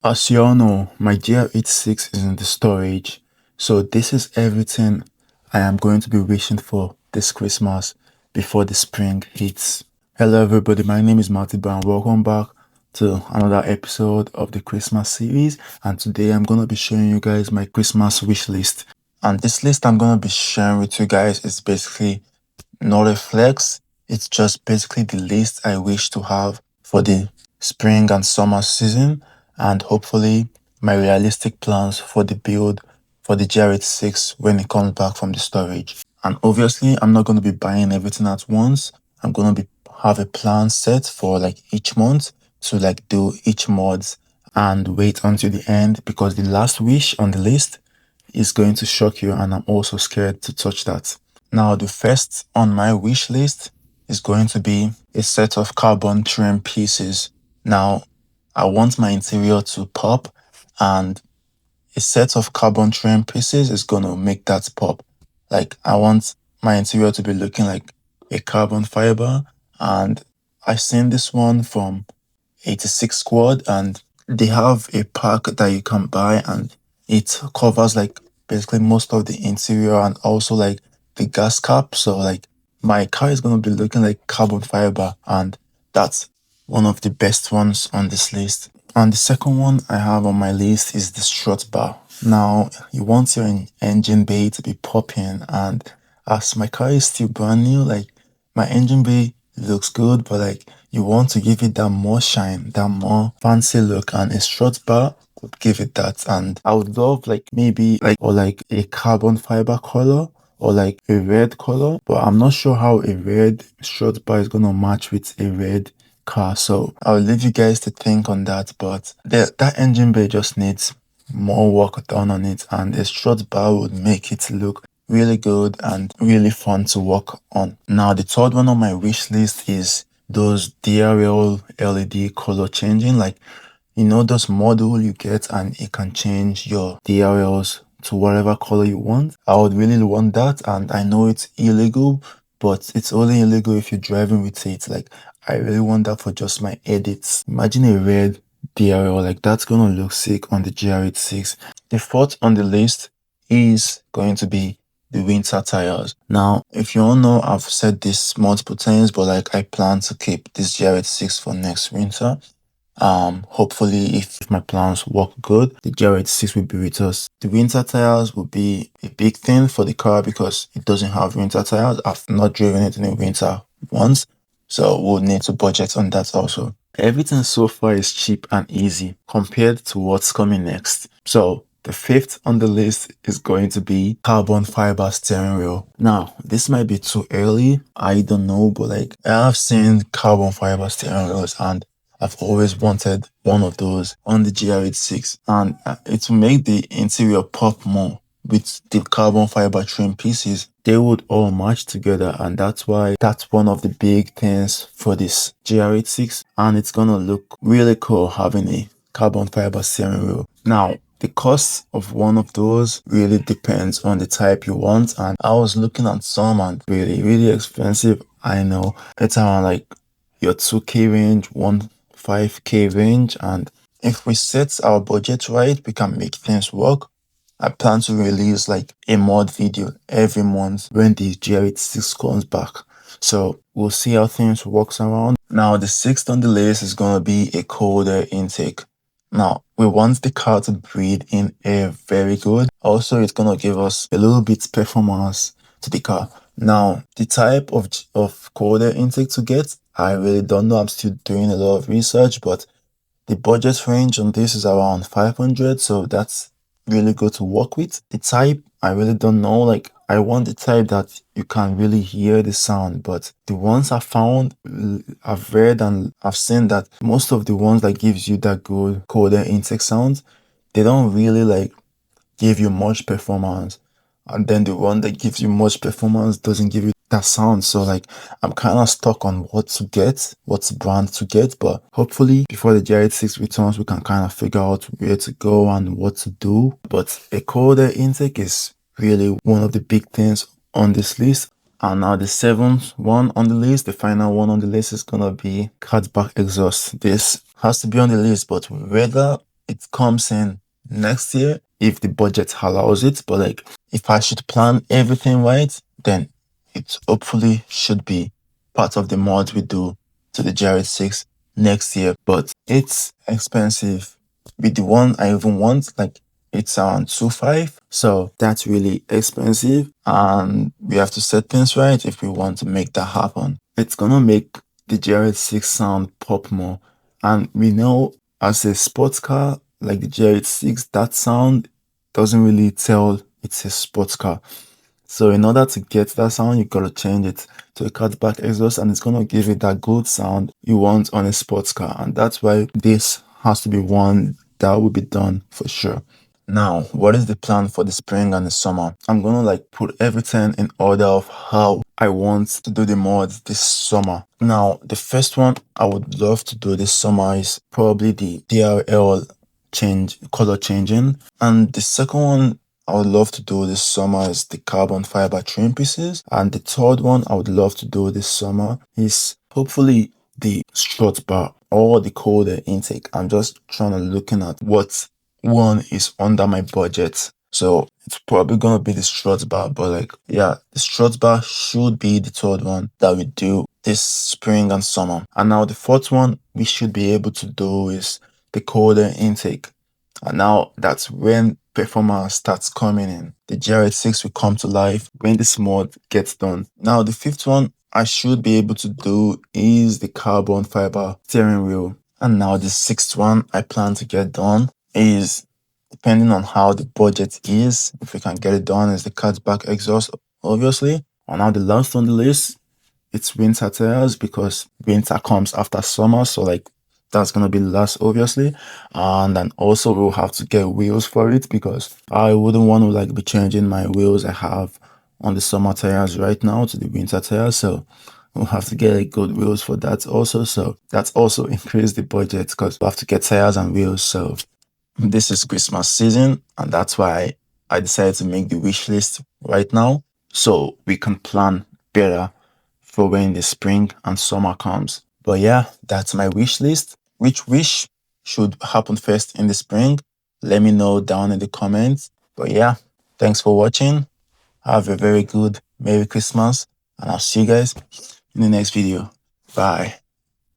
As you all know, my GR86 is in the storage, so this is everything I am going to be wishing for this Christmas before the spring hits. Hello everybody, my name is Marty and welcome back to another episode of the Christmas series, and today I'm going to be showing you guys my Christmas wish list. And this list I'm going to be sharing with you guys is basically not a flex, it's just basically the list I wish to have for the spring and summer season, and hopefully my realistic plans for the build for the GR86 when it comes back from the storage. And obviously, I'm not going to be buying everything at once. I'm going to be have a plan set for like each month to like do each mods and wait until the end, because the last wish on the list is going to shock you, and I'm also scared to touch that. Now, the first on my wish list is going to be a set of carbon trim pieces. Now, I want my interior to pop, and a set of carbon trim pieces is going to make that pop. Like, I want my interior to be looking like a carbon fiber, and I seen this one from 86 Squad, and they have a pack that you can buy, and it covers like basically most of the interior and also like the gas cap. So like my car is going to be looking like carbon fiber, and that's one of the best ones on this list. And the second one I have on my list is the strut bar. Now, you want your engine bay to be popping, and as my car is still brand new, like my engine bay looks good, but like you want to give it that more shine, that more fancy look, and a strut bar would give it that. And I would love like maybe like or like a carbon fiber color or like a red color, but I'm not sure how a red strut bar is gonna match with a red car. So I'll leave you guys to think on that. But that engine bay just needs more work done on it, and a strut bar would make it look really good and really fun to work on. Now, the third one on my wish list is those DRL LED color changing, like you know those module you get and it can change your DRLs to whatever color you want. I would really want that, and I know it's illegal, but it's only illegal if you're driving with it. Like I really want that for just my edits. Imagine a red DRL, like that's gonna look sick on the GR86. The fourth on the list is going to be the winter tires. Now, if you all know, I've said this multiple times, but like I plan to keep this GR86 for next winter. Hopefully if my plans work good, the GR86 will be with us. The winter tires will be a big thing for the car because it doesn't have winter tires. I've not driven it in the winter once, so we'll need to budget on that also. Everything so far is cheap and easy compared to what's coming next. So the fifth on the list is going to be carbon fiber steering wheel. Now, this might be too early, I don't know, but like I have seen carbon fiber steering wheels and I've always wanted one of those on the GR86, and it will make the interior pop more with the carbon fiber trim pieces. They would all match together, and that's why that's one of the big things for this GR86, and it's gonna look really cool having a carbon fiber steering wheel. Now, the cost of one of those really depends on the type you want, and I was looking at some and really expensive. I know it's around like your 2K range, 5K range, and if we set our budget right, we can make things work. I plan to release like a mod video every month when the GR86 comes back. So we'll see how things works around. Now, the sixth on the list is gonna be a cold air intake. Now, we want the car to breathe in air very good. Also, it's gonna give us a little bit performance to the car. Now, the type of cold air intake to get, I really don't know. I'm still doing a lot of research, but the budget range on this is around 500, so that's really good to work with. The type, I really don't know. Like, I want the type that you can really hear the sound, but the ones I found, I've read and I've seen that most of the ones that gives you that good cold air intake sound, they don't really like give you much performance, and then the one that gives you much performance doesn't give you that sound. So like I'm kind of stuck on what to get, what's brand to get, but hopefully before the GR86 returns we can kind of figure out where to go and what to do. But a colder intake is really one of the big things on this list. And now the seventh one on the list, the final one on the list, is gonna be catback exhaust. This has to be on the list, but whether it comes in next year if the budget allows it. But like, if I should plan everything right, then it hopefully should be part of the mod we do to the GR86 next year. But it's expensive. With the one I even want, like, it's around 2.5. So that's really expensive. And we have to set things right if we want to make that happen. It's gonna make the GR86 sound pop more. And we know as a sports car, like the GR86, that sound doesn't really tell it's a sports car. So in order to get that sound, you gotta change it to a cutback exhaust, and it's gonna give it that good sound you want on a sports car. And that's why this has to be one that will be done for sure. Now, what is the plan for the spring and the summer? I'm gonna like put everything in order of how I want to do the mods this summer. Now, the first one I would love to do this summer is probably the DRL color changing. And the second one I would love to do this summer is the carbon fiber trim pieces. And the third one I would love to do this summer is hopefully the strut bar or the colder intake. I'm just trying to looking at what one is under my budget. So it's probably gonna be the strut bar, but like, yeah, the strut bar should be the third one that we do this spring and summer. And now the fourth one we should be able to do is the colder intake. And now that's when performance starts coming in. The GR86 will come to life when this mod gets done. Now the fifth one I should be able to do is the carbon fiber steering wheel. And now the sixth one I plan to get done is, depending on how the budget is, if we can get it done, is the cutback exhaust, obviously. And now the last on the list, it's winter tires, because winter comes after summer. So like, that's gonna be last, obviously. And then also we'll have to get wheels for it, because I wouldn't want to like be changing my wheels I have on the summer tires right now to the winter tires. So we'll have to get like good wheels for that also. So that's also increased the budget, because we have to get tires and wheels. So this is Christmas season, and that's why I decided to make the wish list right now, so we can plan better for when the spring and summer comes. But yeah, that's my wish list. Which wish should happen first in the spring? Let me know down in the comments. But yeah, thanks for watching. Have a very good Merry Christmas, and I'll see you guys in the next video. Bye.